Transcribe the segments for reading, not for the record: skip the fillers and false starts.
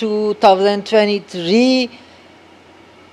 2023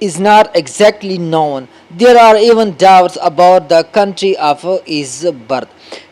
is not exactly known. There are even doubts about the country of his birth.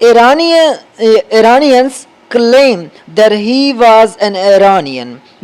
Iranians claim that he was an Iranian,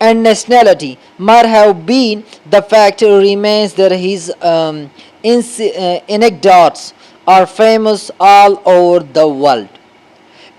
and nationality might have been, the fact remains that his anecdotes are famous all over the world.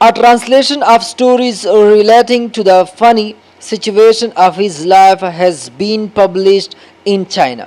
A translation of stories relating to the funny situation of his life has been published in China.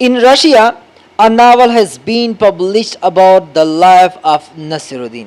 In Russia, a novel has been published about the life of Nasiruddin.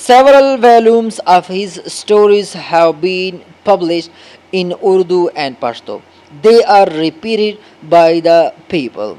Several volumes of his stories have been published in Urdu and Pashto. They are repeated by the people.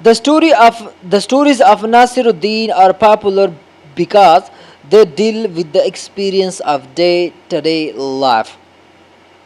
The stories of Nasiruddin are popular because they deal with the experience of day-to-day life.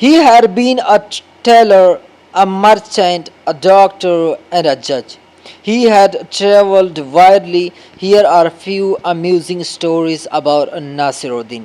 He had been a tailor, a merchant, a doctor and a judge. He had traveled widely. Here are few amusing stories about Nasiruddin.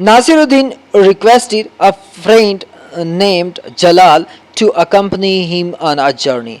Nasiruddin requested a friend named Jalal to accompany him on a journey.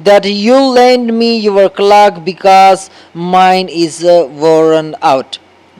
that you lend me your clock because mine is worn out.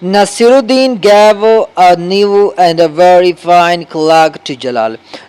Nasiruddin gave a new and a very fine clock to Jalal.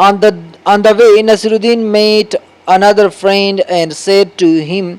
On the way, Nasiruddin met another friend and said to him.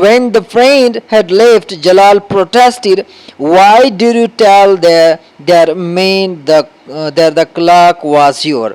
When the friend had left, Jalal protested, why did you tell their man that the clock was yours?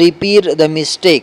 repeat the mistake.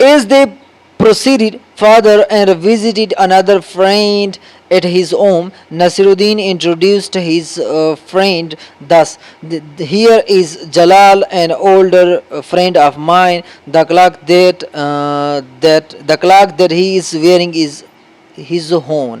As they proceeded further and visited another friend at his home, Nasiruddin introduced his friend thus, here is Jalal, an older friend of mine. The clock that he is wearing is his own.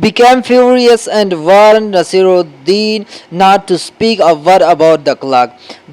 became furious and warned Nasiruddin not to speak a word about the clock.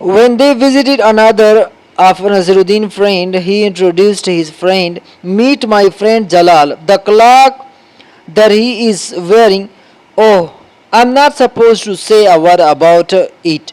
When they visited another of Nasiruddin's friend, he introduced his friend, meet my friend Jalal. The clock that he is wearing, oh, I'm not supposed to say a word about it.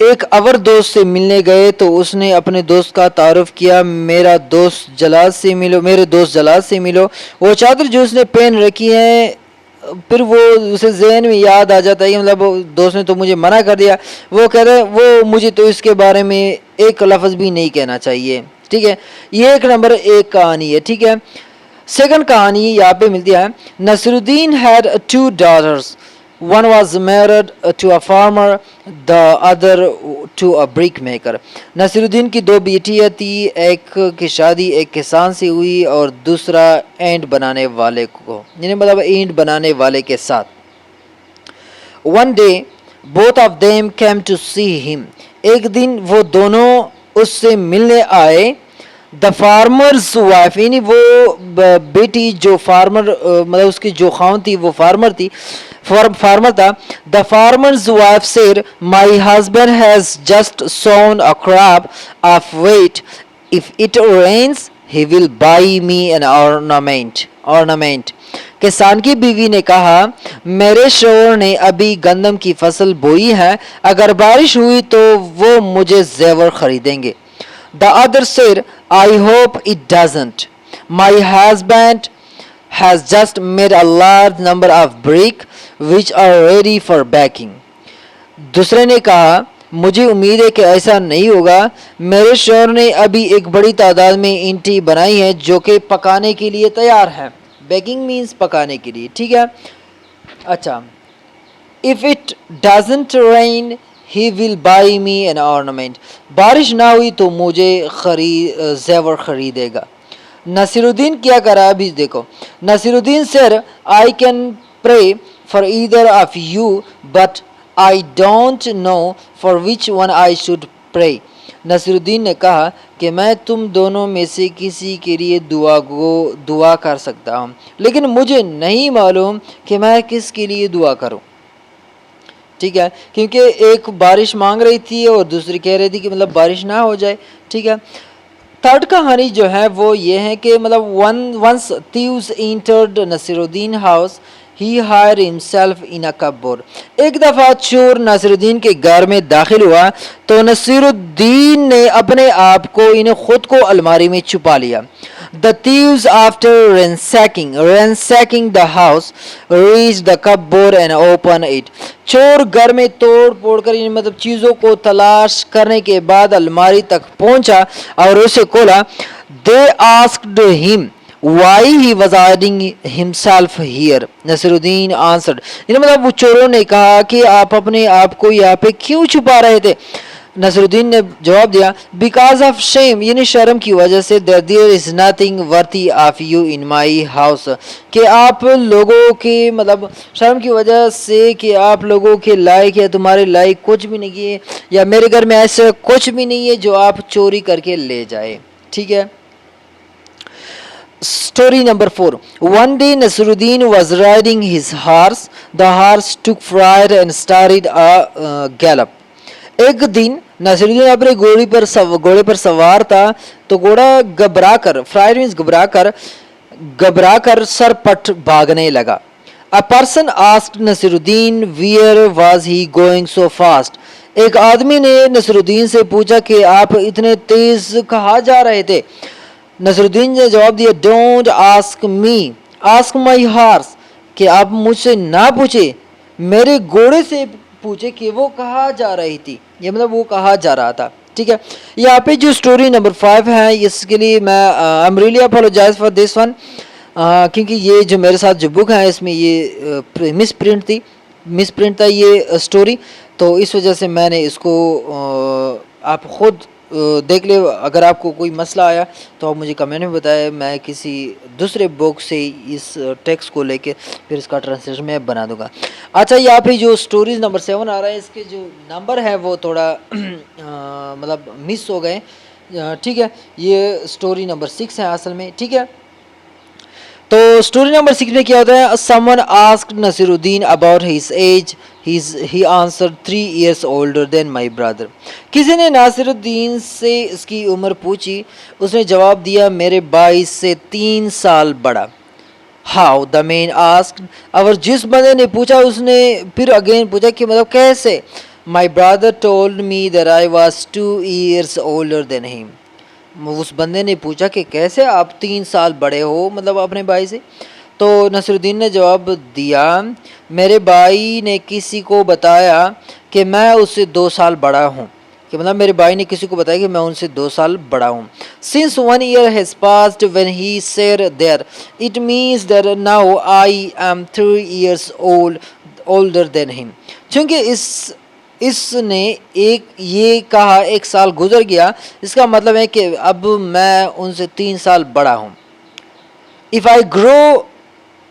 ایک اور دوست سے ملنے گئے تو اس نے اپنے دوست کا تعارف کیا، میرے دوست جلال سے ملو. وہ چادر جو اس نے پہن رکھی ہے، پھر وہ اسے ذہن میں یاد آ جاتا ہے کہ مطلب دوست نے تو مجھے منع کر دیا. وہ کہتا ہے وہ مجھے تو اس کے بارے میں ایک لفظ بھی نہیں کہنا چاہیے. ٹھیک ہے، یہ ایک نمبر ایک کہانی ہے. ٹھیک ہے، سیکنڈ کہانی یہاں پہ ملتی ہے. نصرالدین had two daughters. One was married to a farmer, the other to a brick maker. نصرالدین کی دو بیٹیاں تھی، ایک کی شادی ایک کسان سے ہوئی اور دوسرا اینٹ بنانے والے کو، یعنی مطلب اینٹ بنانے والے کے ساتھ. One day both of them came to see him. ایک دن وہ دونوں اس سے ملنے آئے. دا فارمرز وائف، یعنی وہ بیٹی جو فارمر مطلب اس کی جو خاون تھی وہ فارمر تھا. The farmer's wife said my husband has just sown a crop of wheat. If it rains he will buy me an ornament. کسان کی بیوی نے کہا میرے شوہر نے ابھی گندم کی فصل بوئی ہے، اگر بارش ہوئی تو وہ مجھے زیور خریدیں گے. The other said, I hope it doesn't. My husband has just made a large number of brick which are ready for baking. دوسرے نے کہا مجھے امید ہے کہ ایسا نہیں ہوگا، میرے شوہر نے ابھی ایک بڑی تعداد میں اینٹیں بنائی ہیں جو کہ پکانے کے لیے تیار ہیں. بیکنگ مینس پکانے کے لیے. ٹھیک ہے، اچھا. If it doesn't rain he will buy me an ornament. بارش نہ ہوئی تو مجھے زیور خریدے گا. نصیرالدین کیا کرا ابھی دیکھو. Naseeruddin said I can pray for either of you but I don't know for which one I should pray. Naseeruddin نے کہا کہ میں تم دونوں میں سے کسی کے لیے دعا کر سکتا ہوں، لیکن مجھے نہیں معلوم کہ میں کس کے لیے دعا کروں. ٹھیک ہے، کیونکہ ایک بارش مانگ رہی تھی اور دوسری کہہ رہی تھی کہ مطلب بارش نہ ہو جائے. ٹھیک ہے، تھرڈ کہانی جو ہے وہ یہ ہے کہ مطلب once thieves entered Nasiruddin house he hid himself in a cupboard. ایک دفعہ چور ناصرالدین کے گھر میں داخل ہوا تو نصیرالدین نے اپنے آپ کو خود کو الماری میں چھپا لیا. The thieves after ransacking the house reached the cupboard and opened it. چور گھر میں توڑ پھوڑ کر مطلب چیزوں کو تلاش کرنے کے بعد الماری تک پہنچا اور اسے کھولا. They asked him why he was hiding himself here. Naseeruddin answered, مطلب وہ چوروں نے کہا کہ آپ اپنے آپ کو یہاں پہ کیوں چھپا رہے تھے. نصیرالدین نے جواب دیا بیکاز آف شیم، یعنی شرم کی وجہ سے. there is nothing worthy of you in my house. کہ آپ لوگوں کے مطلب شرم کی وجہ سے کہ آپ لوگوں کے لائق یا تمہارے لائق کچھ بھی نہیں ہے، یا میرے گھر میں ایسا کچھ بھی نہیں ہے جو آپ چوری کر کے لے جائے. ٹھیک ہے. Story number 4. One day Nasiruddin was riding his horse. The horse took fright and started a gallop. ایک دن نصیرالدین اپنے گھوڑے پر سوار تھا تو گھوڑا گھبرا کر سر پٹ بھاگنے لگا. A person asked Nasiruddin where was he going so fast. ایک آدمی نے نصیرالدین سے پوچھا کہ آپ اتنے تیز کہاں جا رہے تھے. نصیرالدین نے جواب دیا don't ask me ask my horse. کہ آپ مجھ سے نہ پوچھے، میرے گھوڑے سے پوچھے کہ وہ کہاں جا رہی تھی، یہ مطلب وہ کہاں جا رہا تھا. ٹھیک ہے، یہاں پہ جو سٹوری نمبر 5 ہے اس کے لیے میں I'm really apologize for this one کیونکہ یہ جو میرے ساتھ جو بک ہے اس میں یہ مس پرنٹ تھا یہ سٹوری، تو اس وجہ سے میں نے اس کو آپ خود دیکھ لے. اگر آپ کو کوئی مسئلہ آیا تو آپ مجھے کمنٹ میں بتائیں، میں کسی دوسرے بک سے اس ٹیکسٹ کو لے کے پھر اس کا ٹرانسلیشن میں بنا دوں گا. اچھا، یہاں پہ جو سٹوریز نمبر 7 آ رہا ہے اس کے جو نمبر ہے وہ تھوڑا مطلب مس ہو گئے. ٹھیک ہے، یہ سٹوری نمبر 6 ہے اصل میں. ٹھیک ہے، تو سٹوری نمبر 6 میں کیا ہوتا ہے. someone asked Nasiruddin about his age. He answered 3 years older than my brother. کسی نے ناصرالدین سے اس کی عمر پوچھی، اس نے جواب دیا میرے بھائی سے 3 سال بڑا. How? The man asked. اور جس بندے نے پوچھا اس نے پھر اگین پوچھا کہ مطلب کیسے. My brother told me that I was 2 years older than him. اس بندے نے پوچھا کہ کیسے آپ 3 سال بڑے ہو مطلب اپنے بھائی سے. تو نصرالدین نے جواب دیا میرے بھائی نے کسی کو بتایا کہ میں اس سے 2 سال بڑا ہوں، کہ مطلب میرے بھائی نے کسی کو بتایا کہ میں ان سے 2 سال بڑا ہوں. Since 1 year has passed when he said there, it means that now I am 3 years older than him. چونکہ اس نے یہ کہا 1 سال گزر گیا، اس کا مطلب ہے کہ اب میں ان سے 3 سال بڑا ہوں. If I grow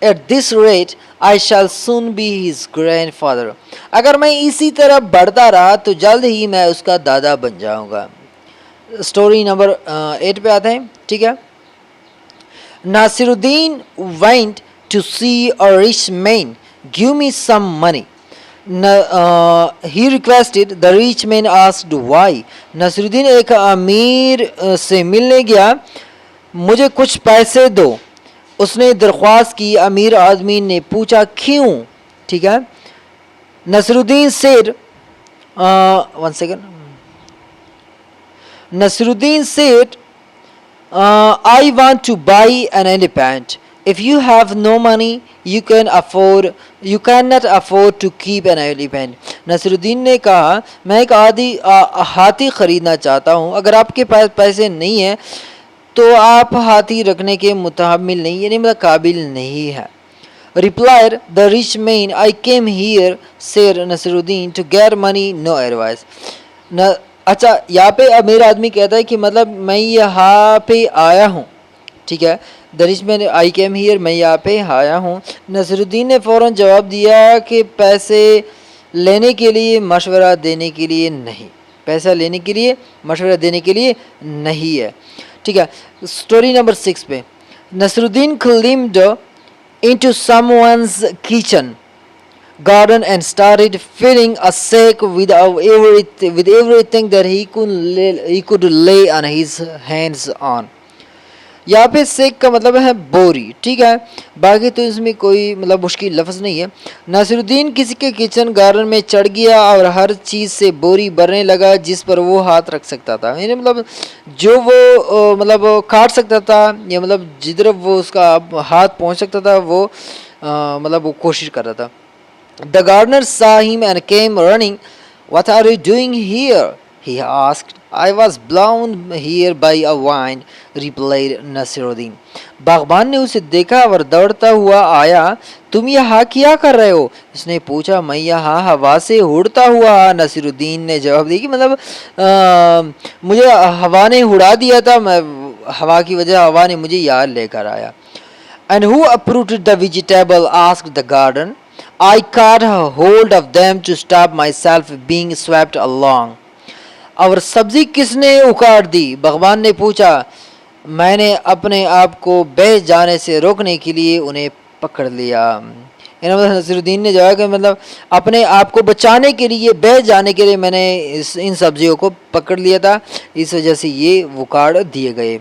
at this rate, I shall soon be his grandfather. اگر میں اسی طرح بڑھتا رہا تو جلد ہی میں اس کا دادا بن جاؤں گا. اسٹوری نمبر 8 پہ آتے ہیں. ٹھیک ہے. Nasiruddin went to see a rich man. Give me some money. He requested. The rich man asked why. نصرالدین ایک امیر سے ملنے گیا. مجھے کچھ پیسے دو. اس نے درخواست کی. امیر آدمی نے پوچھا کیوں. ٹھیک ہے. نصرالدین said one second. Nasiruddin said, I want to buy an elephant. If you have no money, you cannot afford to keep an elephant. نصرالدین نے کہا میں ایک ہاتھی خریدنا چاہتا ہوں. اگر آپ کے پاس پیسے نہیں ہیں تو آپ ہاتھی رکھنے کے متحمل نہیں، یعنی مطلب قابل نہیں ہے. Replied the rich man, I came here, said Nasiruddin, to get money, no advice. اچھا یہاں پہ امیر آدمی کہتا ہے کہ مطلب میں یہاں پہ آیا ہوں. ٹھیک ہے. درش میں آئی کیم ہیئر، میں یہاں پہ آیا ہوں. نصرالدین نے فوراً جواب دیا کہ پیسے لینے کے لیے مشورہ دینے کے لیے نہیں، پیسہ لینے کے لیے مشورہ دینے کے لیے نہیں ہے. ٹھیک ہے. اسٹوری نمبر 6 پہ نصرالدین climbed into someone's kitchen garden and started filling a sack with everything that he could lay on his hands on. یہاں پہ سیک کا مطلب ہے بوری. ٹھیک ہے. باقی تو اس میں کوئی مطلب مشکل لفظ نہیں ہے. ناصرالدین کسی کے کچن گارڈن میں چڑھ گیا اور ہر چیز سے بوری بھرنے لگا جس پر وہ ہاتھ رکھ سکتا تھا، یعنی مطلب جو وہ مطلب کاٹ سکتا تھا یا مطلب جدھر وہ اس کا ہاتھ پہنچ سکتا تھا وہ مطلب وہ کوشش کر رہا تھا. The gardener saw him and came running. What are you doing here? He asked. I was blown here by a wind, replied Nasiruddin. باغبان نے اسے دیکھا اور دوڑتا ہوا آیا. تم یہاں کیا کر رہے ہو؟ اس نے پوچھا. میں یہاں ہوا سے اڑتا ہوا. نصرالدین نے جواب دیا کہ مطلب مجھے ہوا نے اڑا دیا تھا، میں ہوا کی وجہ ہوا نے مجھے یہاں لے کر آیا. And who uprooted the vegetable? asked the gardener. I caught hold of them to stop myself being swept along. اور سبزی کس نے اکاڑ دی؟ باغبان نے پوچھا. میں نے اپنے آپ کو بہہ جانے سے روکنے کے لیے انہیں پکڑ لیا. نصرالدین نے جواب کہ مطلب اپنے آپ کو بچانے کے لیے، بہہ جانے کے لیے میں نے ان سبزیوں کو پکڑ لیا تھا، اس وجہ سے یہ اکاڑ دیے گئے.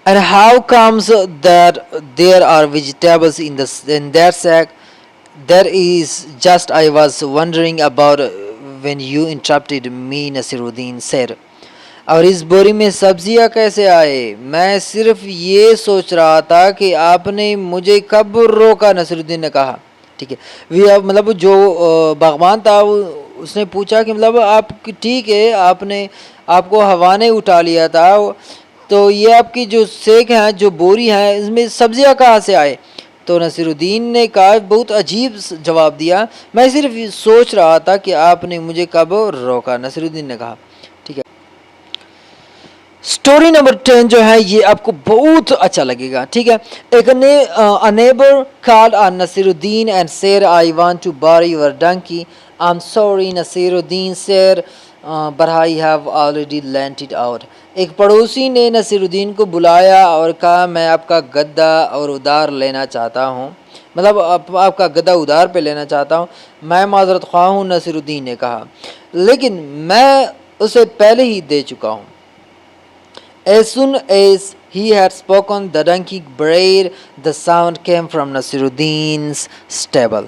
And how comes that there are vegetables in that sack? That is just I was wondering about when you interrupted me, Nasiruddin said. اور اس بوری میں سبزیاں کیسے آئے؟ میں صرف یہ سوچ رہا تھا کہ آپ نے مجھے کب روکا، نصرالدین نے کہا. ٹھیک ہے. مطلب جو باغبان تھا اس نے پوچھا کہ مطلب آپ ٹھیک ہے آپ کو ہوا نے اٹھا لیا تھا، تو یہ آپ کی جو سیک ہیں، جو بوری ہیں، اس میں سبزیاں کہاں سے آئے؟ تو نصرالدین نے کہا بہت عجیب جواب دیا. میں صرف سوچ رہا تھا کہ آپ نے مجھے کب روکا، نصرالدین نے کہا. ٹھیک ہے. اسٹوری نمبر 10 جو ہے یہ آپ کو بہت اچھا لگے گا. ٹھیک ہے. ایک neighbor called on Nasiruddin and said, I want to borrow your donkey. I'm sorry, Nasiruddin said, but I have already lent it out. ایک پڑوسی نے نصرالدین کو بلایا اور کہا میں آپ کا گدا اور ادار لینا چاہتا ہوں، مطلب آپ کا گدا ادار پہ لینا چاہتا ہوں. میں معذرت خواہ ہوں، نصرالدین نے کہا، لیکن میں اسے پہلے ہی دے چکا ہوں. As soon as he had spoken, the donkey brayed. The sound came from Nasiruddin's stable.